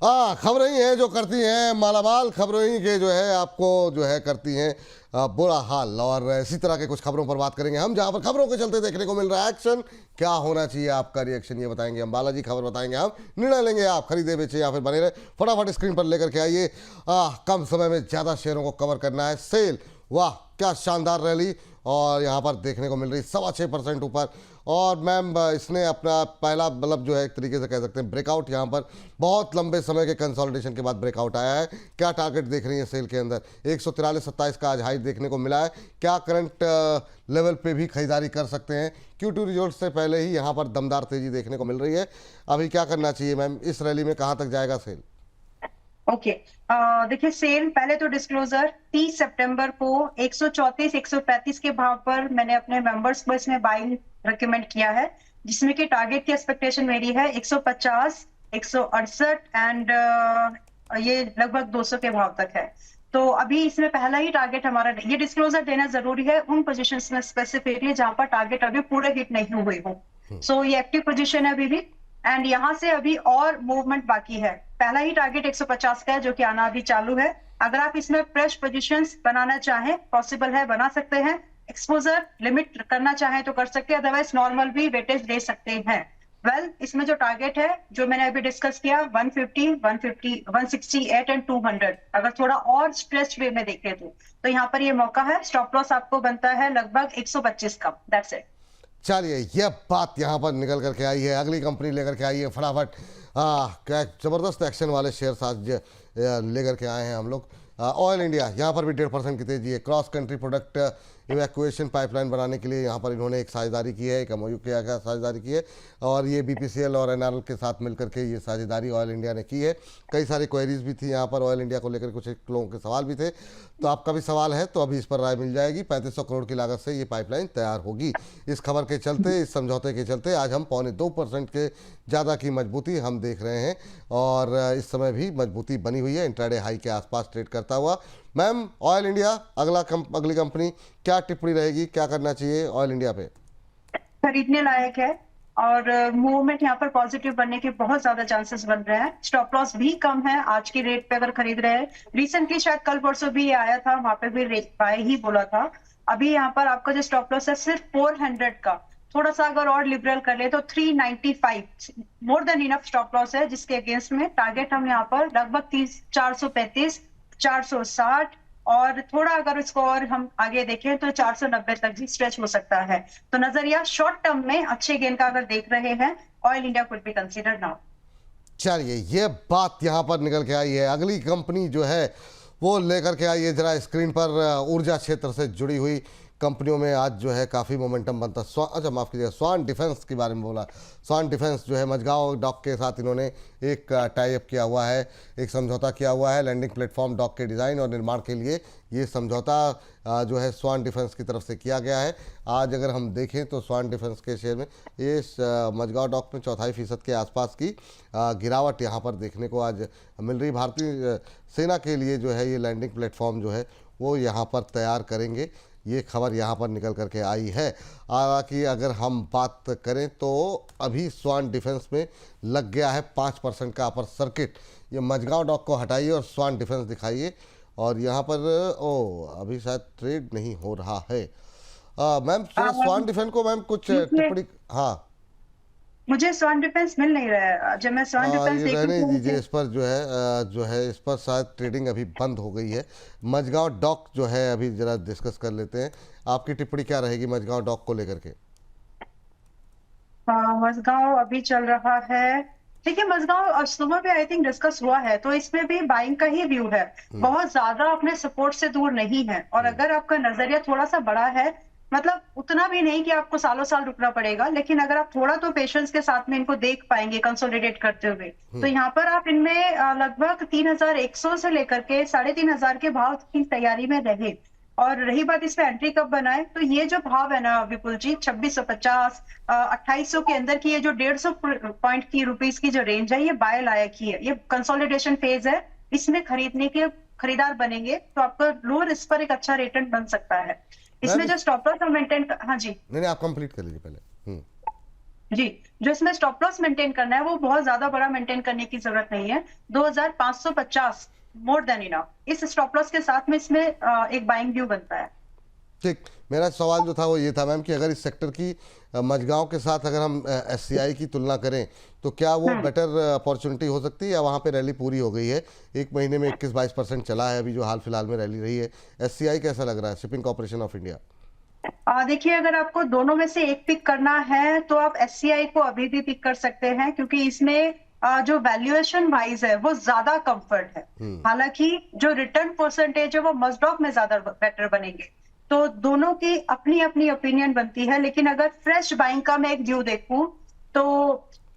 खबरें ही हैं जो करती हैं मालामाल, खबरें ही के जो है आपको जो है करती हैं बुरा हाल। और इसी तरह के कुछ खबरों पर बात करेंगे हम, जहां पर खबरों के चलते देखने को मिल रहा है एक्शन। क्या होना चाहिए आपका रिएक्शन, ये बताएंगे हम। बालाजी खबर बताएंगे हम, निर्णय लेंगे आप खरीदे बेचे या फिर बने रहे। फटाफट स्क्रीन पर लेकर के आइए। कम समय में ज़्यादा शेयरों को कवर करना है। सेल, वाह क्या शानदार रैली, और यहाँ पर देखने को मिल रही 6.25% ऊपर। और मैम इसने अपना पहला मतलब जो है एक तरीके से कह सकते हैं ब्रेकआउट, यहाँ पर बहुत लंबे समय के कंसोलिडेशन के बाद ब्रेकआउट आया है। क्या टारगेट देख रही है सेल के अंदर? 143.27 का आज हाई देखने को मिला है। क्या करंट लेवल पे भी खरीदारी कर सकते हैं? Q2 रिजल्ट से पहले ही यहाँ पर दमदार तेजी देखने को मिल रही है। अभी क्या करना चाहिए मैम, इस रैली में कहाँ तक जाएगा सेल? ओके। देखिए, सेल पहले तो डिस्क्लोजर 30 सितंबर को 134 135 के भाव पर मैंने अपने मेंबर्स को इसमें बाइंग रिकमेंड किया है, जिसमें कि टारगेट की एक्सपेक्टेशन मेरी है 150 168 एंड ये लगभग 200 के भाव तक है। तो अभी इसमें पहला ही टारगेट हमारा, ये डिस्क्लोजर देना जरूरी है उन पोजीशंस में स्पेसिफिकली जहां पर टारगेट अभी पूरे हिट नहीं हुए हो। सो ये एक्टिव पोजीशन है अभी भी, एंड यहाँ से अभी और मूवमेंट बाकी है। पहला ही टारगेट 150 का है जो कि आना अभी चालू है। अगर आप इसमें फ्रेश पोजीशंस बनाना चाहें, पॉसिबल है, बना सकते हैं। एक्सपोजर लिमिट करना चाहें तो कर सकते हैं, अदरवाइज नॉर्मल भी वेटेज दे सकते हैं। इसमें जो टारगेट है जो मैंने अभी डिस्कस किया 150 150 168 एंड 200, अगर थोड़ा और स्ट्रेच वे में देखें तो यहाँ पर ये मौका है। स्टॉप लॉस आपको बनता है लगभग 125 का। That's it. चलिए, यह बात यहाँ पर निकल करके आई है। अगली कंपनी लेकर के आई है फटाफट। क्या ज़बरदस्त एक्शन वाले शेयर आज लेकर के आए हैं हम लोग। ऑयल इंडिया, यहाँ पर भी 1.5% की तेजी है। Cross country product evacuation pipeline बनाने के लिए यहाँ पर इन्होंने एक साझेदारी की है, एक MOU किया गया, साझेदारी की है। और ये BPCL और NRL के साथ मिलकर के ये साझेदारी ऑयल इंडिया ने की है। कई सारी क्वेरीज भी थी यहाँ पर ऑयल इंडिया को लेकर, कुछ लोगों के सवाल भी थे। तो आपका भी सवाल है तो अभी इस पर राय मिल जाएगी। 3500 करोड़ की लागत से ये पाइपलाइन तैयार होगी। इस खबर के चलते, इस समझौते के चलते आज हम 1.25% के ज़्यादा की मजबूती हम देख रहे हैं। और इस समय भी मजबूती बनी हुई है, इंट्राडे हाई के आसपास ट्रेड करता हुआ। मैम, ऑयल इंडिया अगली कंपनी, क्या टिप्पणी रहेगी, क्या करना चाहिए ऑयल इंडिया पे? खरीदने लायक है और मूवमेंट यहाँ पर पॉजिटिव बनने के बहुत ज्यादा चांसेस बन रहे हैं। स्टॉप लॉस भी कम है आज की रेट पे अगर खरीद रहे हैं। रिसेंटली शायद कल परसों भी आया था, वहां पे भी रेट बाय ही बोला था। अभी यहाँ पर आपका जो स्टॉप लॉस है सिर्फ 400 का, थोड़ा सा अगर और लिबरल कर ले तो 395 more than enough stop loss है, जिसके अगेंस्ट में टारगेट हम यहाँ पर लगभग 435 460 और थोड़ा अगर इसको और हम आगे देखें तो 490 तक भी स्ट्रेच हो सकता है। तो नजरिया शॉर्ट टर्म में अच्छे गेन का अगर देख रहे हैं, oil India could be considered now. चलिए, ये बात यहाँ पर निकल के आई है। अगली कंपनी जो है वो लेकर के आई है जरा स्क्रीन पर। ऊर्जा क्षेत्र से जुड़ी हुई कंपनियों में आज जो है काफ़ी मोमेंटम बनता। अच्छा माफ़ कीजिएगा, स्वान डिफेंस के बारे में बोला। स्वान डिफेंस जो है मझगांव डॉक के साथ इन्होंने एक टाई अप किया हुआ है, एक समझौता किया हुआ है लैंडिंग प्लेटफॉर्म डॉक के डिज़ाइन और निर्माण के लिए। ये समझौता जो है स्वान डिफेंस की तरफ से किया गया है। आज अगर हम देखें तो स्वान डिफेंस के शेयर में ये मझगांव डॉक में 4.25% के आसपास की गिरावट यहाँ पर देखने को आज मिल रही। भारतीय सेना के लिए जो है ये लैंडिंग प्लेटफॉर्म जो है वो यहाँ पर तैयार करेंगे, ये खबर यहाँ पर निकल करके आई है। हालांकि अगर हम बात करें तो अभी स्वान डिफेंस में लग गया है 5% का अपर सर्किट। ये मझगांव डॉक को हटाइए और स्वान डिफेंस दिखाइए, और यहाँ पर अभी शायद ट्रेड नहीं हो रहा है। मैम स्वान डिफेंस को मैम कुछ टिप्पणी? हाँ, मुझे स्वान डिफेंस मिल नहीं रहा है। जब मैं स्वान डिफेंस ये रहने दीजिए। इस पर जो है इस पर शायद ट्रेडिंग अभी बंद हो गई है। मझगांव डॉक जो है अभी जरा डिस्कस कर लेते हैं। आपकी टिप्पणी क्या रहेगी मझगांव डॉक को लेकर के? मझगांव अभी चल रहा है। देखिए, मझगांव सुबह भी आई थिंक डिस्कस हुआ है, तो इसमें भी बाइंग का ही व्यू है। बहुत ज्यादा अपने सपोर्ट से दूर नहीं है, और अगर आपका नजरिया थोड़ा सा बड़ा है, मतलब उतना भी नहीं कि आपको सालों साल रुकना पड़ेगा, लेकिन अगर आप थोड़ा तो पेशेंस के साथ में इनको देख पाएंगे कंसोलिडेट करते हुए, तो यहाँ पर आप इनमें लगभग 3100 से लेकर के 3500 के भाव की तैयारी में रहे। और रही बात इस पे एंट्री कब बनाए, तो ये जो भाव है ना विपुल जी, 2650 2800 के अंदर की ये जो 150 पॉइंट की रुपीस की जो रेंज है, ये बाय लायक ही है। ये कंसोलिडेशन फेज है, इसमें खरीदने के खरीदार बनेंगे तो आपका लो रिस्क पर एक अच्छा रिटर्न बन सकता है। इसमें जो स्टॉप लॉस और मेंटेन, हाँ जी। नहीं, आप कंप्लीट कर लीजिए पहले। जी, जो इसमें स्टॉप लॉस मेंटेन करना है वो बहुत ज्यादा बड़ा मेंटेन करने की जरूरत नहीं है। 2550 मोर देन इनफ। इस स्टॉप लॉस के साथ में इसमें एक बाइंग व्यू बनता है। ठीक। मेरा सवाल जो था वो ये था मैम कि अगर इस सेक्टर की मझगांव के साथ अगर हम एससीआई की तुलना करें तो क्या वो हम्म। बेटर अपॉर्चुनिटी हो सकती है, या वहाँ पे रैली पूरी हो गई है? एक महीने में 21-22% चला है अभी जो हाल फिलहाल में रैली रही है। एससीआई कैसा लग रहा है, शिपिंग कॉर्पोरेशन ऑफ इंडिया? देखिए, अगर आपको दोनों में से एक पिक करना है तो आप एससीआई को अभी भी पिक कर सकते हैं, क्योंकि इसमें जो वैल्यूएशन वाइज है वो ज्यादा कंफर्ट है। हालांकि जो रिटर्न परसेंटेज है वो मस्टॉक में ज्यादा बेटर बनेंगे। तो दोनों की अपनी अपनी ओपिनियन बनती है, लेकिन अगर फ्रेश बाइंग का मैं एक व्यू देखूं तो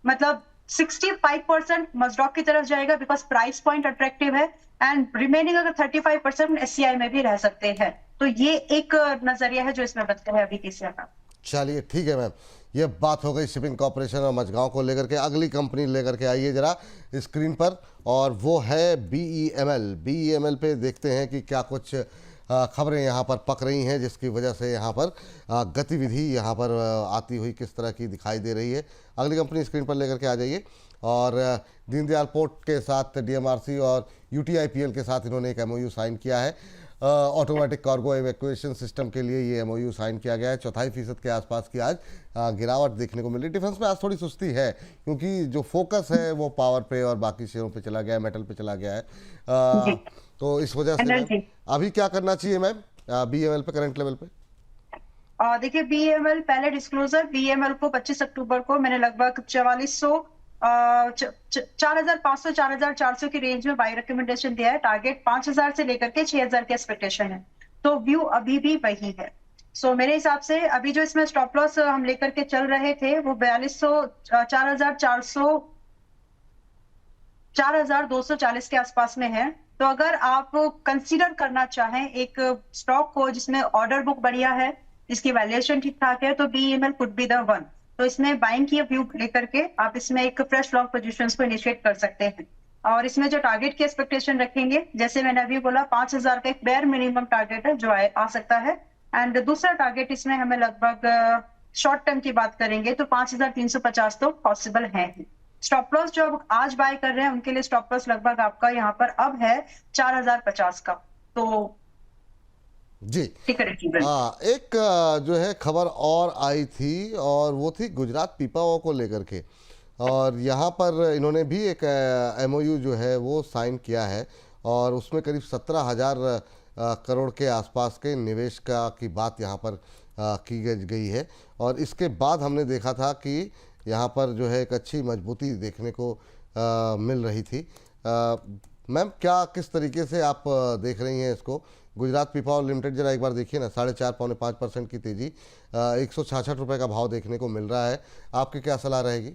मतलब 65% मस्टॉक की तरफ जाएगा, बिकॉज प्राइस पॉइंट अट्रैक्टिव है। एंड रिमेनिंग अगर 35% एससीआई में भी रह सकते हैं। तो ये एक नजरिया है जो इसमें बनता है अभी केसीआर का। चलिए ठीक है मैम, ये बात हो गई शिपिंग कॉर्पोरेशन और मझगांव को लेकर के। अगली कंपनी लेकर के आइए जरा स्क्रीन पर, और वो है बीईएमएल। बीईएमएल पे देखते हैं कि क्या कुछ खबरें यहाँ पर पक रही हैं, जिसकी वजह से यहाँ पर गतिविधि यहाँ पर आती हुई किस तरह की दिखाई दे रही है। अगली कंपनी स्क्रीन पर लेकर के आ जाइए। और दीनदयाल पोर्ट के साथ डीएमआरसी और यूटीआईपीएल के साथ इन्होंने एक एमओयू साइन किया है। ऑटोमेटिक कार्गो एवैक्यूएशन सिस्टम के लिए ये एमओयू साइन किया गया है। 4.5% के आसपास की आज गिरावट देखने को मिली। डिफेंस में आज थोड़ी सुस्ती है, क्योंकि जो फोकस है वो पावर पे और बाकी शेयरों पे चला गया है, मेटल पे चला गया है। जी। तो इस वजह से मैम एनर्जी। अभी क्या करना चाहिए मैम बीएमएल पे करंट लेवल पे? देखिए, बीएमएल पहले डिस्क्लोजर बीएमएल को 25 अक्टूबर को मैंने लगभग 4400 4500 4400 की रेंज में बाय रिकमेंडेशन दिया है। टारगेट 5000 से लेकर के 6000 की एक्सपेक्टेशन है। तो व्यू अभी भी वही है। सो मेरे हिसाब से अभी जो इसमें स्टॉप लॉस हम लेकर के चल रहे थे वो 4200 4400 4240 के आसपास में है। तो अगर आप कंसीडर करना चाहें एक स्टॉक को जिसमें ऑर्डर बुक बढ़िया है, जिसकी वैल्यूएशन ठीक ठाक है, तो BEML could be the one. तो इसमें बाइंग की व्यू लेकर के आप इसमें एक फ्रेश लॉन्ग पोजीशंस को इनिशिएट कर सकते हैं। और इसमें जो टारगेट की एक्सपेक्टेशन रखेंगे, जैसे मैंने अभी बोला, 5000 का एक बेयर मिनिमम टारगेट है जो आ सकता है। एंड दूसरा टारगेट इसमें हमें लगभग शॉर्ट टर्म की बात करेंगे तो 5350 तो पॉसिबल है ही। स्टॉप लॉस जो अब आज बाय कर रहे हैं उनके लिए स्टॉप लॉस लगभग आपका यहाँ पर अब है 4050 का। तो जी टिकट अचीवेबल। हाँ, एक जो है खबर और आई थी, और वो थी गुजरात पीपावाव को लेकर के। और यहाँ पर इन्होंने भी एक एमओयू जो है वो साइन किया है, और उसमें करीब 17,000 करोड़ के आसपास के निवेश का की बात यहाँ पर की गई है। और इसके बाद हमने देखा था कि यहाँ पर जो है एक अच्छी मजबूती देखने को मिल रही थी। मैम क्या किस तरीके से आप देख रही हैं इसको? गुजरात पीपावाव लिमिटेड जरा एक बार देखिए ना, 4.5-5% की तेजी, 166 रुपये का भाव देखने को मिल रहा है। आपकी क्या सलाह रहेगी?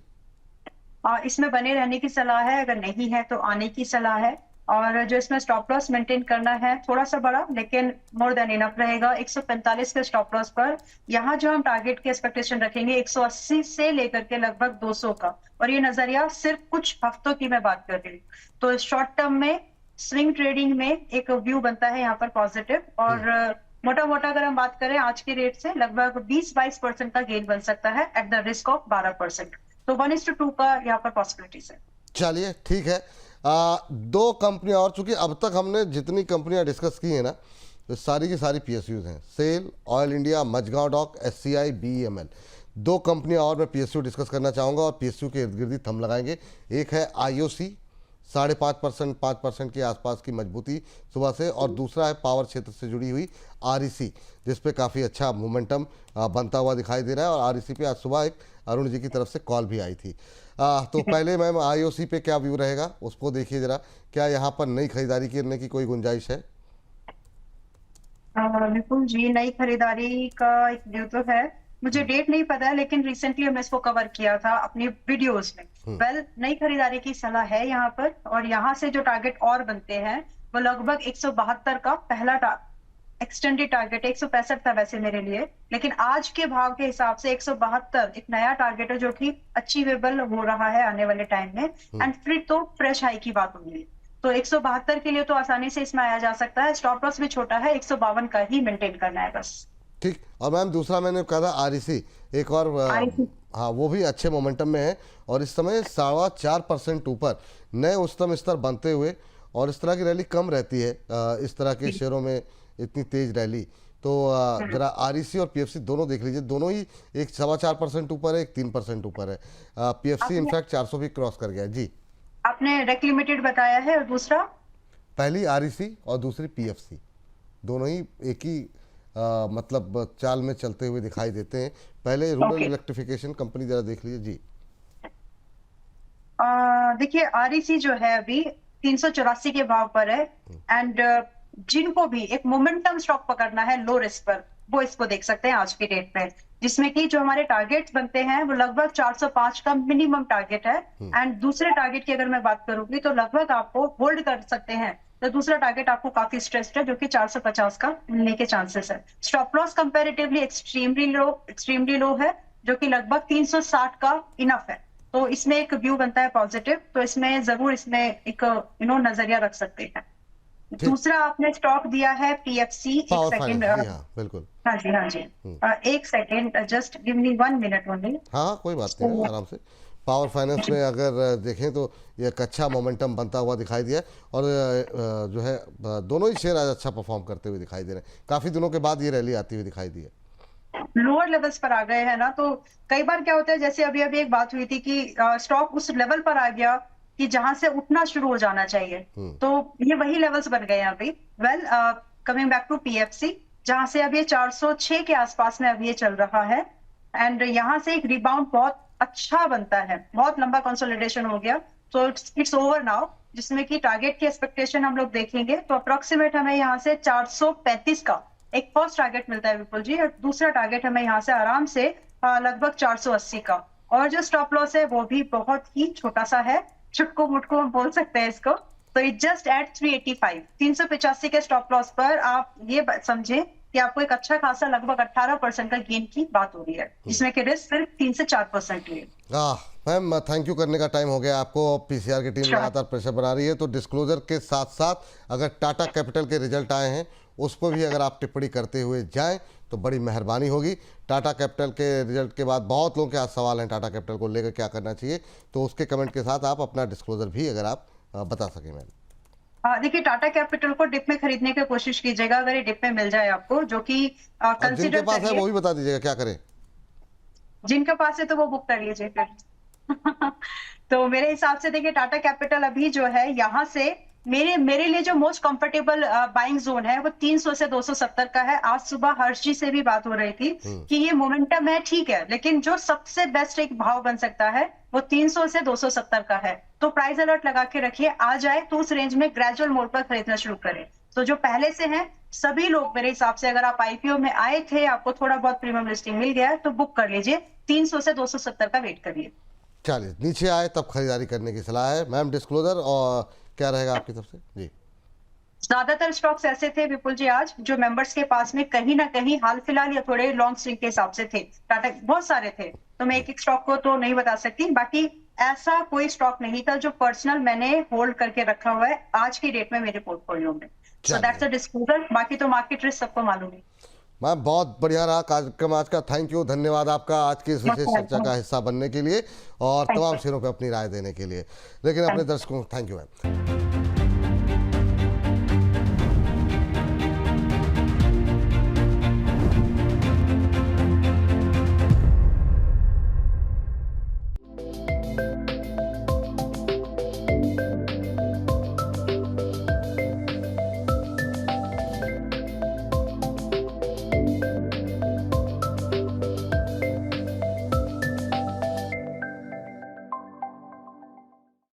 इसमें बने रहने की सलाह है, अगर नहीं है तो आने की सलाह है। और जो इसमें स्टॉप लॉस मेंटेन करना है थोड़ा सा बड़ा, लेकिन मोर देन इनफ रहेगा 145 के स्टॉप लॉस पर। यहाँ जो हम टारगेट की एक्सपेक्टेशन रखेंगे 180 से लेकर के लगभग 200 का। और ये नजरिया सिर्फ कुछ हफ्तों की मैं बात कर रही हूँ। तो शॉर्ट टर्म में स्विंग ट्रेडिंग में एक व्यू बनता है यहाँ पर पॉजिटिव। और मोटा मोटा अगर हम बात करें आज के रेट से लगभग 20-22% का गेन बन सकता है एट द रिस्क ऑफ 12%। तो 1:2 का यहाँ पर पॉसिबिलिटीज है। चलिए ठीक है। दो कंपनियां और, चूंकि अब तक हमने जितनी कंपनियां डिस्कस की हैं ना, तो सारी की सारी पीएसयूज हैं। सेल, ऑयल इंडिया, मझगांव डॉक, एससीआई, बीईएमएल। दो कंपनियां और मैं पीएसयू डिस्कस करना चाहूँगा, और पीएसयू के इर्द गिर्द ही थंब लगाएंगे। एक है आईओसी, 5.5% 5% के आसपास की मजबूती सुबह से, और दूसरा है पावर क्षेत्र से जुड़ी हुई आरईसी, जिस पे काफ़ी अच्छा मोमेंटम बनता हुआ दिखाई दे रहा है। और आरईसी पे आज सुबह एक अरुण जी की तरफ से कॉल भी आई थी। तो पहले मैम आईओसी पे क्या व्यू रहेगा, उसको देखिए जरा। क्या यहाँ पर नई खरीदारी करने की कोई गुंजाइश है? बिल्कुल जी, नई खरीदारी का एक व्यू तो है। मुझे डेट नहीं पता है, लेकिन रिसेंटली हमने इसको कवर किया था अपनी वीडियोस में। नई खरीदारी की सलाह है यहाँ पर। और यहाँ से जो टारगेट और बनते हैं वो लगभग 172 का पहला एक्सटेंडेड टारगेट है। 165 था वैसे मेरे लिए, लेकिन आज के भाव के हिसाब से 172 एक नया टारगेट है जो कि अचीवेबल हो रहा है आने वाले टाइम में। एंड फिर तो फ्रेश हाई की बात होगी। तो 172 के लिए तो आसानी से इसमें आया जा सकता है। स्टॉप लॉस भी छोटा है, 152 का ही मेंटेन करना है बस। ठीक। और मैम दूसरा मैंने कहा था आरईसी, एक और हाँ, वो भी अच्छे मोमेंटम में है और इस समय 4.25% ऊपर नए उच्चतम स्तर बनते हुए, और इस तरह की रैली कम रहती है इस तरह के शेयरों में इतनी तेज रैली। तो जरा आरईसी और पीएफसी दोनों देख लीजिए, दोनों ही एक 4.25% ऊपर है, एक 3% ऊपर है। पीएफसी इनफैक्ट 400 भी क्रॉस कर गया जी। आपने रेक लिमिटेड बताया है और दूसरा पहली आरईसी और दूसरी पीएफसी, दोनों ही एक ही मतलब चाल में चलते हुए दिखाई देते हैं। पहले रूरल ओके। इलेक्ट्रिफिकेशन कंपनी जरा देख लीजिए जी। देखिए आरईसी जो है अभी 384 के भाव पर है एंड जिनको भी एक मोमेंटम स्टॉक पकड़ना है लो रिस्क पर, वो इसको देख सकते हैं आज की डेट में, जिसमें कि जो हमारे टारगेट्स बनते हैं वो लगभग 405 का मिनिमम टारगेट है एंड दूसरे टारगेट की अगर मैं बात करूंगी तो लगभग आपको होल्ड कर सकते हैं। तो दूसरा टारगेट आपको काफी स्ट्रेस्ड है जो कि 450 का मिलने के चांसेस है। Stop loss comparatively extremely low है जो कि लगभग 360 का इनफ है। तो इसमें एक व्यू बनता है पॉजिटिव, तो इसमें जरूर इसमें एक नजरिया रख सकते हैं। ठीक। दूसरा आपने स्टॉक दिया है पीएफसी। एक पावर सेकंड। फाइनेंस, जी हाँ बिल्कुल। हाँ जी, हाँ जी। एक second, just give me 1 minute only. हाँ कोई बात नहीं है, आराम से। पावर फाइनेंस में अगर देखें तो ये एक अच्छा मोमेंटम बनता हुआ दिखाई दिया है और जो है दोनों ही शेयर आज अच्छा परफॉर्म करते हुए दिखाई दे रहे हैं। काफ़ी दिनों के बाद ये रैली आती हुई दिखाई दी है। लोअर लेवल्स पर आ गए हैं ना, तो कई बार क्या होता है, जैसे अभी अभी एक बात हुई थी कि स्टॉक उस लेवल पर आ गया कि जहां से उठना शुरू हो जाना चाहिए, तो ये वही लेवल्स बन गए हैं अभी। Well, coming back to PFC, जहां से अब ये 406 के आसपास में अब ये चल रहा है एंड यहाँ से एक रिबाउंड बहुत अच्छा बनता है। बहुत लंबा कंसोलिडेशन हो गया, तो इट्स ओवर नाउ, जिसमें कि टारगेट की एक्सपेक्टेशन हम लोग देखेंगे तो अप्रोक्सीमेट हमें यहाँ से 435 का एक फर्स्ट टारगेट मिलता है विपुल जी, और दूसरा टारगेट हमें यहाँ से आराम से लगभग 480 का, और जो स्टॉप लॉस है वो भी बहुत ही छोटा सा है, चुटको मुटको हम बोल सकते हैं इसको। तो इट जस्ट एट 385, 385 के स्टॉप लॉस पर आप ये समझे कि आपको एक अच्छा खासा लगभग 18% का गेन की बात हो रही है, जिसमें कि रिस्क सिर्फ 3 से 4% है। मैम थैंक यू करने का टाइम हो गया आपको। पीसीआर की टीम लगातार प्रेशर बना रही है, तो डिस्क्लोजर के साथ साथ अगर टाटा कैपिटल के रिजल्ट आए हैं उस पर भी अगर आप टिप्पणी करते हुए जाएं तो बड़ी मेहरबानी होगी। टाटा कैपिटल के रिजल्ट के बाद बहुत लोगों के आज सवाल हैं टाटा कैपिटल को लेकर क्या करना चाहिए, तो उसके कमेंट के साथ आप अपना डिस्क्लोजर भी अगर आप बता सकें मैम। देखिए टाटा कैपिटल को डिप में खरीदने की कोशिश कीजिएगा, अगर ये डिप में मिल जाए आपको, जो कि जिनके पास है वो भी बता दीजिएगा क्या करें। जिनके पास है तो वो बुक कर लीजिए फिर। तो मेरे हिसाब से देखिए टाटा कैपिटल अभी जो है यहाँ से मेरे लिए जो मोस्ट कंफर्टेबल बाइंग जोन है वो 300 से 270 का है। आज सुबह हर्ष जी से भी बात हो रही थी कि ये मोमेंटम है, ठीक है, लेकिन जो सबसे बेस्ट एक भाव बन सकता है वो 300 से 270 का है। तो प्राइस अलर्ट लगा के रखिए, आ जाए तो उस रेंज में ग्रेजुअल मोड पर खरीदना शुरू करें। तो जो पहले से हैं सभी लोग, मेरे हिसाब से अगर आप आईपीओ में आए थे, आपको थोड़ा बहुत प्रीमियम लिस्टिंग मिल गया है तो बुक कर लीजिए, 300 से 270 का वेट करिए। चलिए नीचे आए तब खरीदारी करने की सलाह है मैम। डिस्क्लोजर और क्या रहेगा आपकी तरफ से जी? ज्यादातर स्टॉक्स ऐसे थे विपुल जी आज जो मेंबर्स के पास में कहीं ना कहीं हाल फिलहाल या थोड़े लॉन्ग स्विंग के हिसाब से थे। टाटा बहुत सारे थे, तो मैं एक एक स्टॉक को तो नहीं बता सकती, बाकी ऐसा कोई स्टॉक नहीं था जो पर्सनल मैंने होल्ड करके रखा हुआ है आज की डेट में मेरे पोर्टफोलियो में। सो दैट्स अ डिस्क्लोजर, बाकी तो मार्केट रिस्क सबको मालूम है। मैम बहुत बढ़िया रहा कार्यक्रम आज का, थैंक यू, धन्यवाद आपका आज की इस विशेष चर्चा का हिस्सा बनने के लिए और तमाम शेयरों पे अपनी राय देने के लिए। लेकिन अपने दर्शकों को थैंक यू मैम।